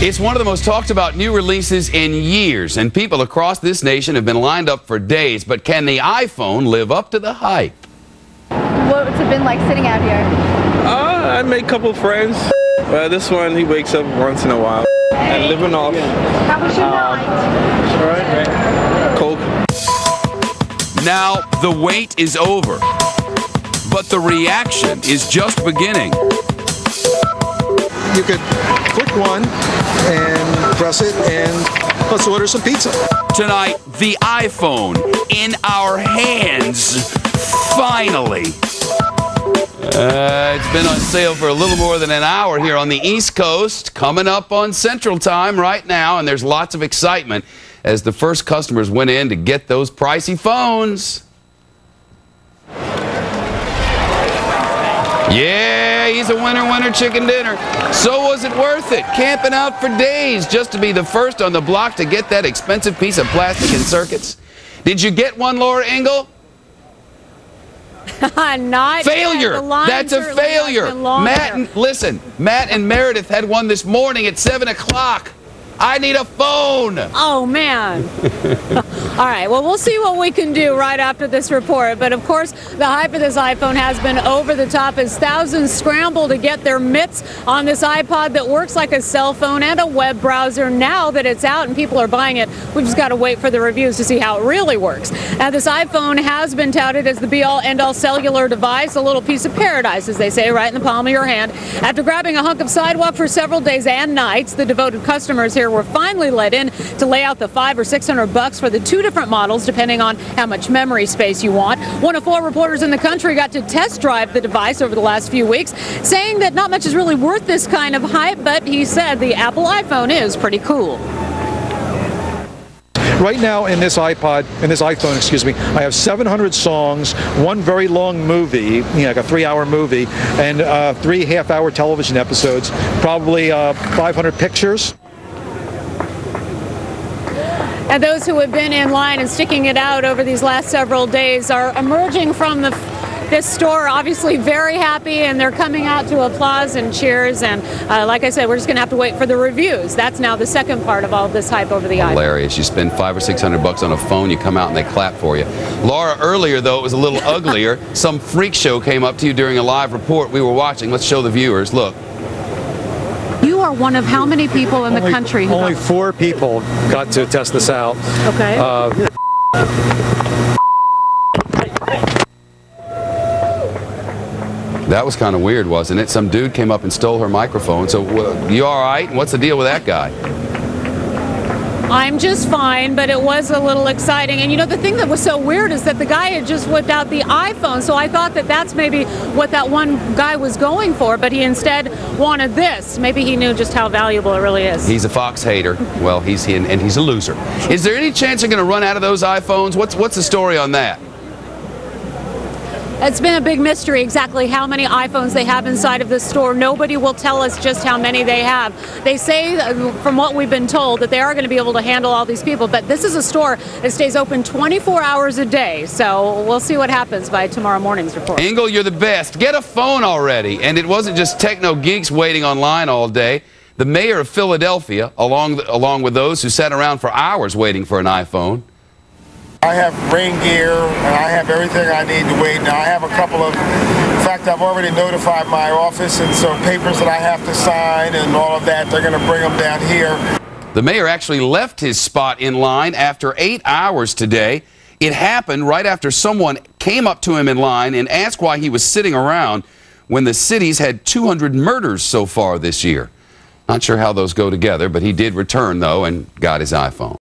It's one of the most talked about new releases in years, and people across this nation have been lined up for days. But can the iPhone live up to the hype? What's it been like sitting out here? I made a couple friends. This one, he wakes up once in a while. And living off. How was your night? Coke. Now, the wait is over, but the reaction is just beginning. You could click one and press it and let's order some pizza. Tonight, the iPhone in our hands, finally. It's been on sale for a little more than an hour here on the East Coast, coming up on Central Time right now, and there's lots of excitement as the first customers went in to get those pricey phones. Yeah, he's a winner, chicken dinner. So was it worth it? Camping out for days just to be the first on the block to get that expensive piece of plastic and circuits. Did you get one, Laura Engel? Not failure. That's a failure. Matt and Meredith had one this morning at 7 o'clock. I need a phone. Oh, man. All right, well, we'll see what we can do right after this report. But, of course, the hype of this iPhone has been over the top as thousands scramble to get their mitts on this iPod that works like a cell phone and a web browser. Now that it's out and people are buying it, we've just got to wait for the reviews to see how it really works. Now, this iPhone has been touted as the be-all, end-all cellular device, a little piece of paradise, as they say, right in the palm of your hand. After grabbing a hunk of sidewalk for several days and nights, the devoted customers here were finally let in to lay out the $500 or $600 for the two different models, depending on how much memory space you want. One of 4 reporters in the country got to test drive the device over the last few weeks, saying that not much is really worth this kind of hype, but he said the Apple iPhone is pretty cool. Right now in this iPhone, I have 700 songs, one very long movie, like a 3-hour movie, and 3 half-hour television episodes, probably 500 pictures. And those who have been in line and sticking it out over these last several days are emerging from this store obviously very happy, and they're coming out to applause and cheers. And like I said, we're just going to have to wait for the reviews. That's now the second part of all this hype over the iPhone. Hilarious. You spend $500 or $600 on a phone, you come out and they clap for you. Laura, earlier though, it was a little uglier. Some freak show came up to you during a live report we were watching. Let's show the viewers. Look. You are one of how many people in the country? Only 4 people got to test this out. Okay. That was kind of weird, wasn't it? Some dude came up and stole her microphone. So, you all right? What's the deal with that guy? I'm just fine, but it was a little exciting. And you know, the thing that was so weird is that the guy had just whipped out the iPhone, so I thought that that's maybe what that one guy was going for, but he instead wanted this. Maybe he knew just how valuable it really is. He's a Fox hater. Well, he's a loser. Is there any chance you're going to run out of those iPhones? What's the story on that? It's been a big mystery exactly how many iPhones they have inside of this store. Nobody will tell us just how many they have. They say, from what we've been told, that they are going to be able to handle all these people. But this is a store that stays open 24 hours a day. So we'll see what happens by tomorrow morning's report. Engel, you're the best. Get a phone already. And it wasn't just techno geeks waiting online all day. The mayor of Philadelphia, along with those who sat around for hours waiting for an iPhone. I have rain gear, and I have everything I need to wait. Now, I have a couple of, in fact, I've already notified my office and some papers that I have to sign and all of that. They're going to bring them down here. The mayor actually left his spot in line after 8 hours today. It happened right after someone came up to him in line and asked why he was sitting around when the city's had 200 murders so far this year. Not sure how those go together, but he did return, though, and got his iPhone.